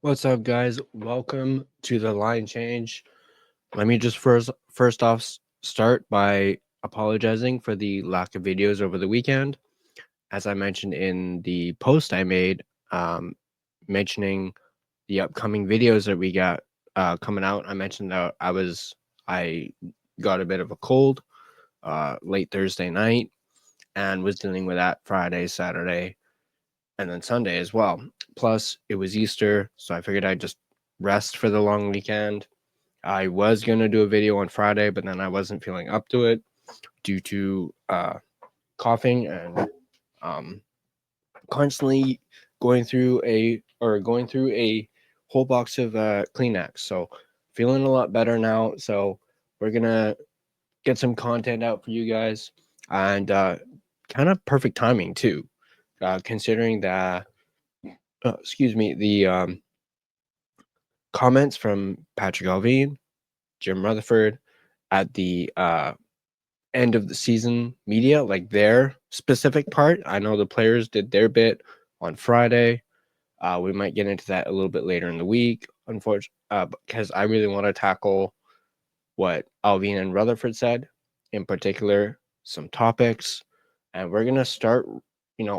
What's up, guys? Welcome to the line change. Let me just first off start by apologizing for the lack of videos over the weekend. As I mentioned in the post I made, mentioning the upcoming videos that we got coming out, I mentioned that I got a bit of a cold late Thursday night and was dealing with that Friday, Saturday, and then Sunday as well. Plus, it was Easter, so I figured I'd just rest for the long weekend. I was going to do a video on Friday, but then I wasn't feeling up to it due to coughing and constantly going through a whole box of Kleenex. So feeling a lot better now. So we're going to get some content out for you guys, and kind of perfect timing too, considering that the comments from Patrik Allvin, Jim Rutherford at the end of the season media, like their specific part. I know the players did their bit on Friday. We might get into that a little bit later in the week, unfortunately, because I really want to tackle what Allvin and Rutherford said, in particular, some topics, and we're gonna start,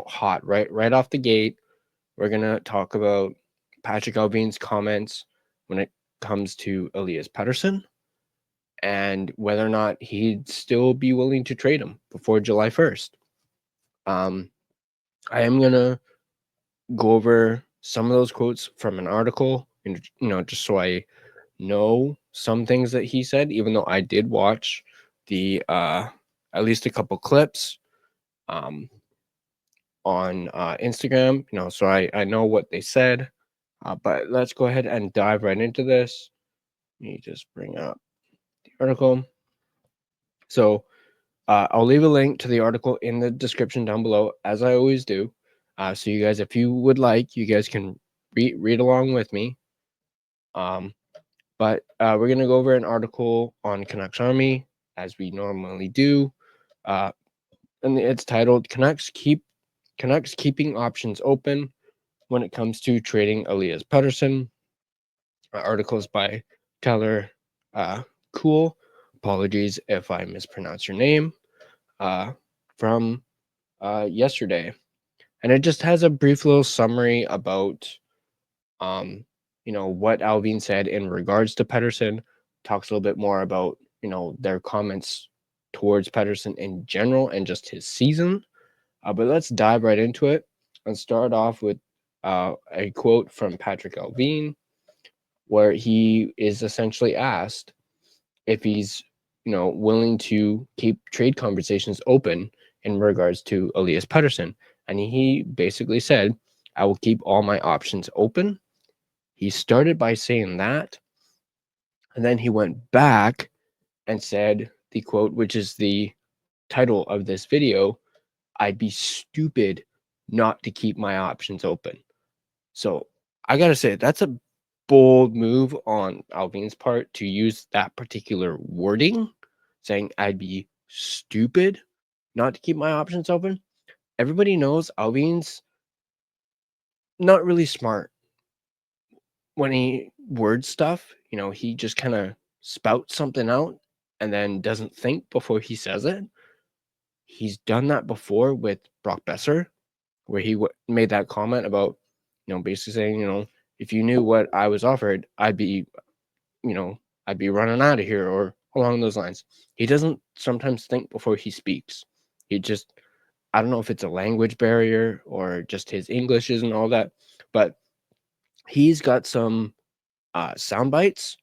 hot right off the gate. We're gonna talk about Patrik Allvin's comments when it comes to Elias Pettersson and whether or not he'd still be willing to trade him before July 1st. I am gonna go over some of those quotes from an article, and just so I know some things that he said, even though I did watch the at least a couple clips on Instagram, so I know what they said. But let's go ahead and dive right into this. Let me just bring up the article. So I'll leave a link to the article in the description down below, as I always do. So you guys, if you would like, you guys can read along with me. But we're going to go over an article on Canucks Army, as we normally do. And it's titled Canucks Keeping Options Open When It Comes to Trading Elias Pettersson. Articles by Tyler Cool. Apologies if I mispronounce your name. From yesterday. And it just has a brief little summary about what Allvin said in regards to Pettersson. Talks a little bit more about their comments towards Pettersson in general and just his season. But let's dive right into it and start off with a quote from Patrik Allvin, where he is essentially asked if he's willing to keep trade conversations open in regards to Elias Pettersson. And he basically said, I will keep all my options open. He started by saying that, and then he went back and said the quote, which is the title of this video, I'd be stupid not to keep my options open. So I got to say, that's a bold move on Allvin's part to use that particular wording, saying I'd be stupid not to keep my options open. Everybody knows Allvin's not really smart when he words stuff. He just kind of spouts something out and then doesn't think before he says it. He's done that before with Brock Besser, where he made that comment about, basically saying, if you knew what I was offered, I'd be running out of here, or along those lines. He doesn't sometimes think before he speaks. He just, I don't know if it's a language barrier or just his English isn't all that, but he's got some sound bites,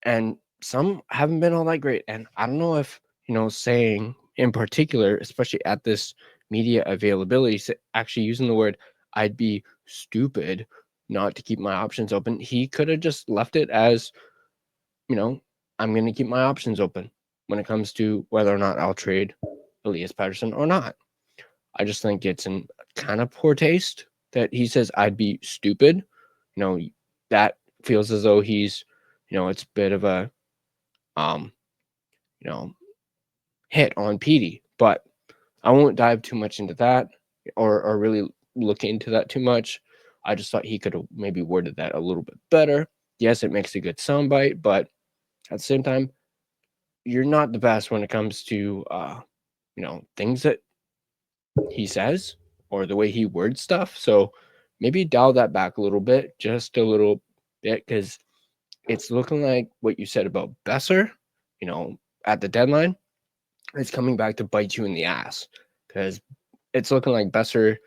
and some haven't been all that great. And I don't know if, saying in particular, especially at this media availability, actually using the word, I'd be stupid not to keep my options open. He could have just left it as, I'm going to keep my options open when it comes to whether or not I'll trade Elias Pettersson or not. I just think it's in kind of poor taste that he says I'd be stupid. That feels as though he's, it's a bit of a, hit on Petey. But I won't dive too much into that or really look into that too much. I just thought he could have maybe worded that a little bit better. Yes, it makes a good soundbite, but at the same time, you're not the best when it comes to things that he says or the way he words stuff. So maybe dial that back a little bit, just a little bit, because it's looking like what you said about Besser, at the deadline, it's coming back to bite you in the ass, because it's looking like Besser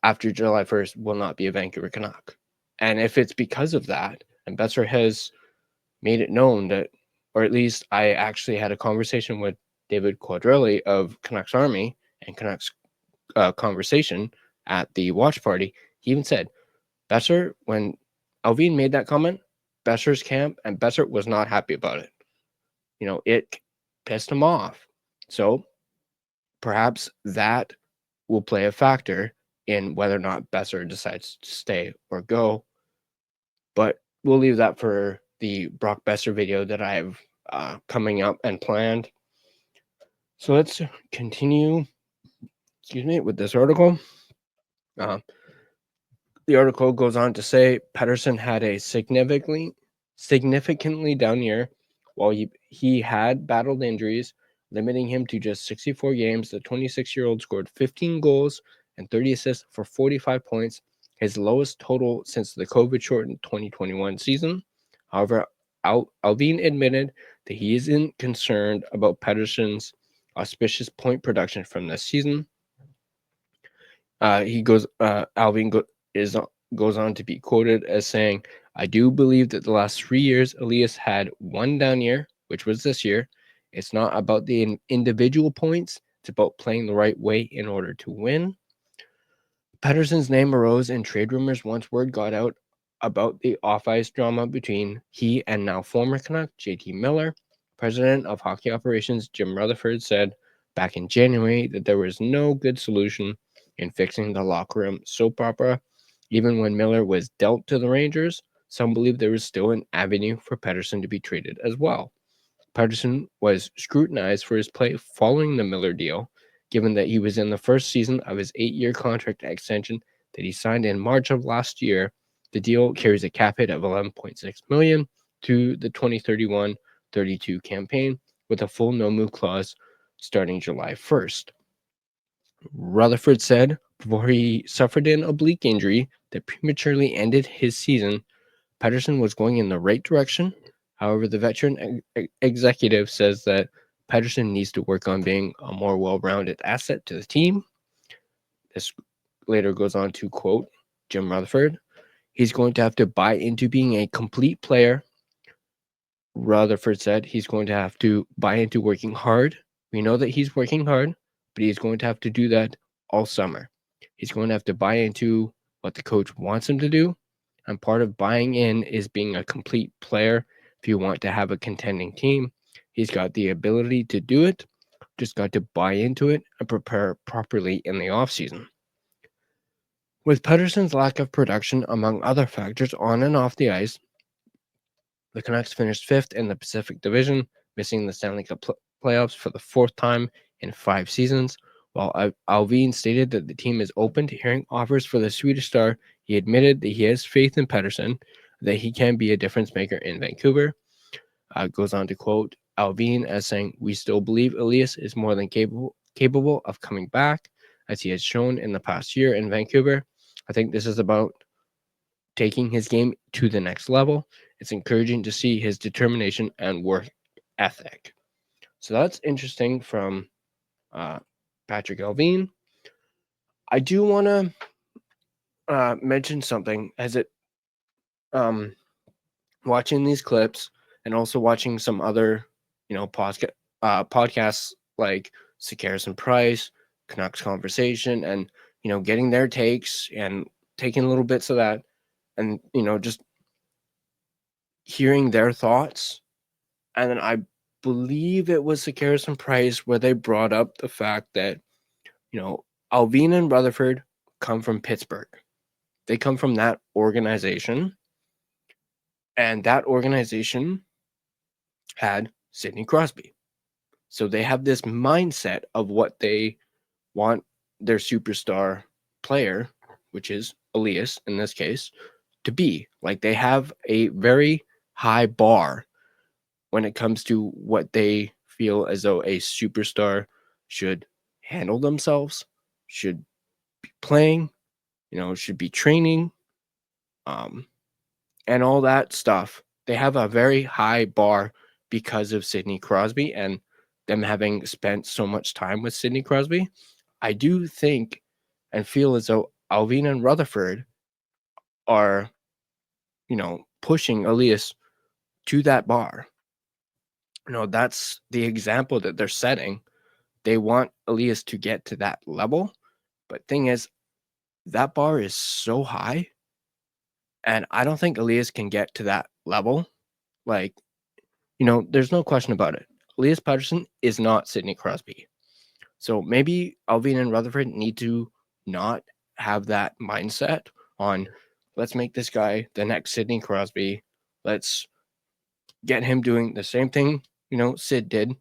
after July 1st will not be a Vancouver Canuck. And if it's because of that, and Besser has made it known that, or at least I actually had a conversation with David Quadrelli of Canucks Army and Canucks Conversation at the watch party. He even said, Besser, when Allvin made that comment, Besser's camp and Besser was not happy about it. It pissed him off. So perhaps that will play a factor in whether or not Besser decides to stay or go. But we'll leave that for the Brock Besser video that I have coming up and planned. So let's continue, with this article. The article goes on to say Pettersson had a significantly down year. While he had battled injuries, limiting him to just 64 games. The 26-year-old scored 15 goals and 30 assists for 45 points, his lowest total since the COVID-shortened 2021 season. However, Allvin admitted that he isn't concerned about Pettersson's auspicious point production from this season. Allvin goes on to be quoted as saying, I do believe that the last 3 years, Elias had one down year, which was this year. It's not about the individual points. It's about playing the right way in order to win. Pettersson's name arose in trade rumors once word got out about the off-ice drama between he and now former Canuck JT Miller. President of Hockey Operations Jim Rutherford said back in January that there was no good solution in fixing the locker room soap opera. Even when Miller was dealt to the Rangers, some believe there was still an avenue for Pettersson to be traded as well. Pettersson was scrutinized for his play following the Miller deal, given that he was in the first season of his 8-year contract extension that he signed in March of last year. The deal carries a cap hit of $11.6 million to the 2031-32 campaign, with a full no-move clause starting July 1st. Rutherford said before he suffered an oblique injury that prematurely ended his season, Pettersson was going in the right direction. However, the veteran executive says that Pettersson needs to work on being a more well-rounded asset to the team. This later goes on to quote Jim Rutherford. He's going to have to buy into being a complete player. Rutherford said he's going to have to buy into working hard. We know that he's working hard, but he's going to have to do that all summer. He's going to have to buy into what the coach wants him to do. And part of buying in is being a complete player. If you want to have a contending team, he's got the ability to do it. Just got to buy into it and prepare properly in the offseason. With Pettersson's lack of production, among other factors on and off the ice, the Canucks finished 5th in the Pacific Division, missing the Stanley Cup playoffs for the 4th time in 5 seasons. While Allvin stated that the team is open to hearing offers for the Swedish star, he admitted that he has faith in Pettersson, that he can be a difference maker in Vancouver. Goes on to quote Allvin as saying, we still believe Elias is more than capable of coming back, as he has shown in the past year in Vancouver. I think this is about taking his game to the next level. It's encouraging to see his determination and work ethic. So that's interesting from Patrik Allvin. I do want to mention something as it watching these clips and also watching some other podcasts like Sakaris and Price, Canucks Conversation, and getting their takes and taking little bits of that, and just hearing their thoughts. And then I believe it was Sakaris and Price where they brought up the fact that Allvin and Rutherford come from Pittsburgh. They come from that organization, and that organization had Sidney Crosby. So they have this mindset of what they want their superstar player, which is Elias in this case, to be. Like, they have a very high bar when it comes to what they feel as though a superstar should handle themselves, should be playing, should be training, and all that stuff. They have a very high bar because of Sidney Crosby and them having spent so much time with Sidney Crosby. I do think and feel as though Allvin and Rutherford are, pushing Elias to that bar. That's the example that they're setting. They want Elias to get to that level. But thing is, that bar is so high. And I don't think Elias can get to that level. Like, there's no question about it. Elias Pettersson is not Sidney Crosby. So maybe Allvin and Rutherford need to not have that mindset on, let's make this guy the next Sidney Crosby. Let's get him doing the same thing, Sid did,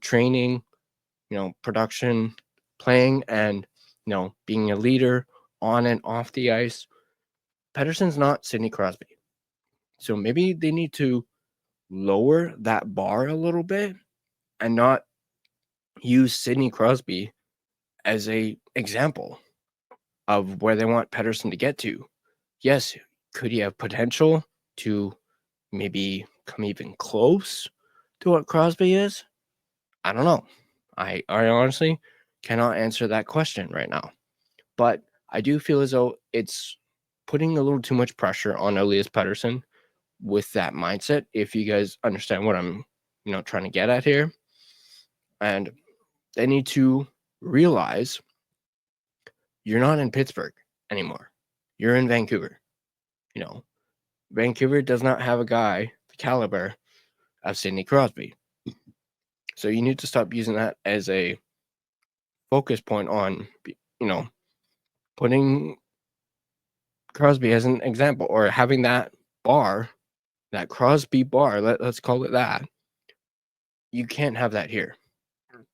training, production, playing, and, being a leader on and off the ice. Pettersson's not Sidney Crosby. So maybe they need to lower that bar a little bit and not use Sidney Crosby as a example of where they want Pettersson to get to. Yes, could he have potential to maybe come even close to what Crosby is? I don't know. I honestly cannot answer that question right now. But I do feel as though it's putting a little too much pressure on Elias Pettersson with that mindset, if you guys understand what I'm, trying to get at here. And they need to realize you're not in Pittsburgh anymore. You're in Vancouver. Vancouver does not have a guy the caliber of Sidney Crosby. So you need to stop using that as a focus point on, putting Crosby as an example, or having that bar, that Crosby bar, let's call it that. You can't have that here.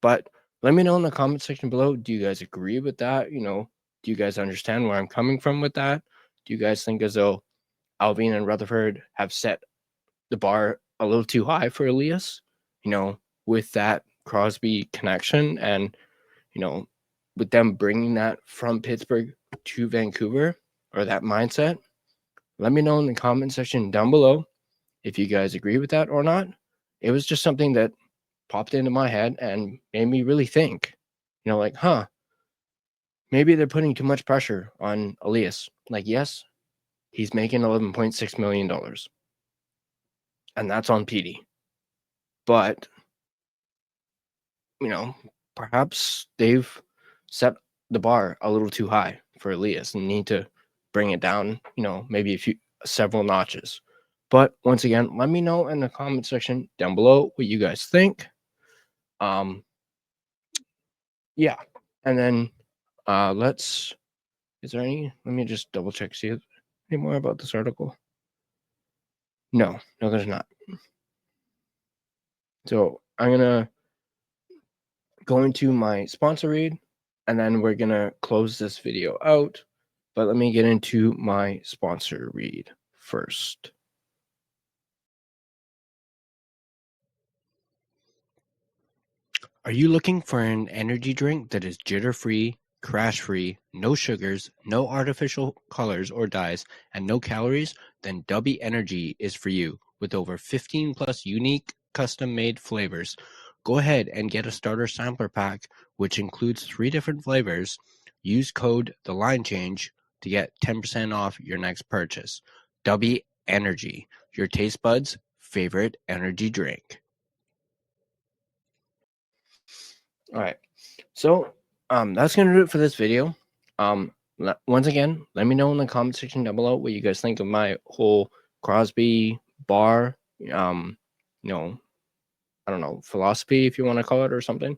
But let me know in the comment section below. Do you guys agree with that? Do you guys understand where I'm coming from with that? Do you guys think as though Allvin and Rutherford have set the bar a little too high for Elias? With that Crosby connection and, with them bringing that from Pittsburgh to Vancouver, or that mindset? Let me know in the comment section down below if you guys agree with that or not. It was just something that popped into my head and made me really think, maybe they're putting too much pressure on Elias. Like, yes, he's making $11.6 million. And that's on PD. But, perhaps they've set the bar a little too high for Elias and need to bring it down, maybe several notches. But once again, let me know in the comment section down below what you guys think. Yeah. And then let me just double check, see any more about this article. No, there's not. So I'm gonna go into my sponsor read, and then we're gonna close this video out. But let me get into my sponsor read first. Are you looking for an energy drink that is jitter-free, crash-free, no sugars, no artificial colors or dyes, and no calories? Then Dubby Energy is for you. With over 15 plus unique custom-made flavors, go ahead and get a starter sampler pack, which includes 3 different flavors. Use code TheLineChange to get 10% off your next purchase. Dubby Energy, your taste buds' favorite energy drink. All right, so that's gonna do it for this video. Once again, let me know in the comment section down below what you guys think of my whole Crosby bar, I don't know, philosophy, if you want to call it, or something,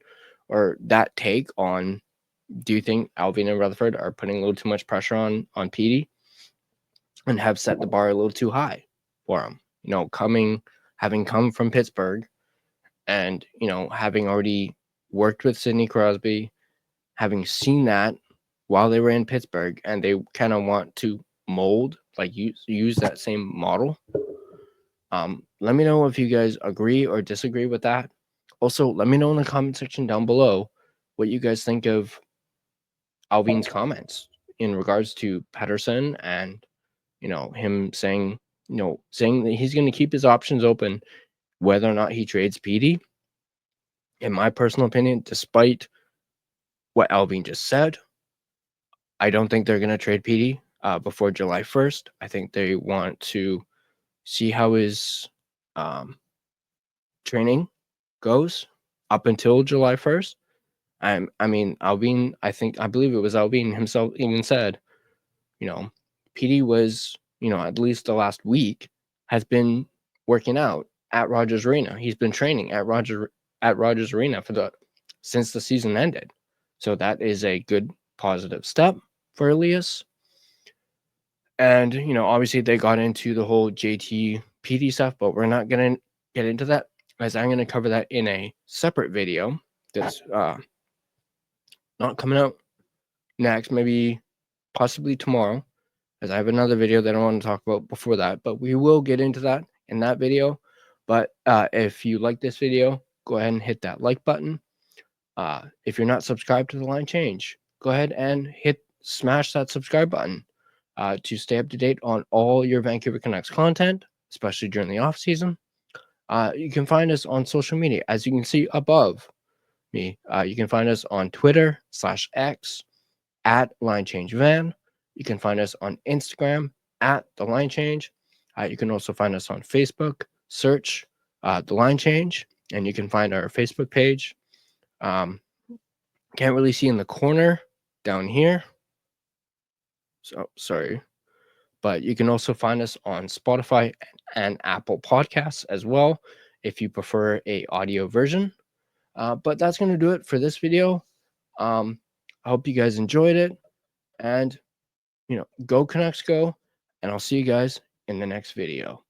or that take on. Do you think Allvin and Rutherford are putting a little too much pressure on PD and have set the bar a little too high for him? Having come from Pittsburgh, and having already worked with Sidney Crosby, having seen that while they were in Pittsburgh, and they kind of want to mold, like use that same model. Let me know if you guys agree or disagree with that. Also, let me know in the comment section down below what you guys think of Allvin's comments in regards to Pettersson, and him saying that he's going to keep his options open whether or not he trades Petey. In my personal opinion, despite what Allvin just said, I don't think they're going to trade Petey before July 1st. I think they want to see how his training goes up until July 1st. I mean, Allvin, I believe it was Allvin himself even said, Petey was, at least the last week, has been working out at Rogers Arena. He's been training at Rogers Arena since the season ended. So that is a good positive step for Elias. And obviously they got into the whole JT Petey stuff, but we're not gonna get into that, as I'm gonna cover that in a separate video that's not coming out next, maybe possibly tomorrow, as I have another video that I want to talk about before that, but we will get into that in that video. But if you like this video, go ahead and hit that like button. If you're not subscribed to The Line Change, go ahead and smash that subscribe button to stay up to date on all your Vancouver Canucks content, especially during the off season. You can find us on social media, as you can see above me. You can find us on Twitter /X at Line Change Van. You can find us on Instagram at The Line Change. You can also find us on Facebook. Search The Line Change, and you can find our Facebook page. Can't really see in the corner down here, so sorry, but you can also find us on Spotify and Apple Podcasts as well if you prefer a audio version. But that's going to do it for this video. I hope you guys enjoyed it, and go Canucks go, and I'll see you guys in the next video.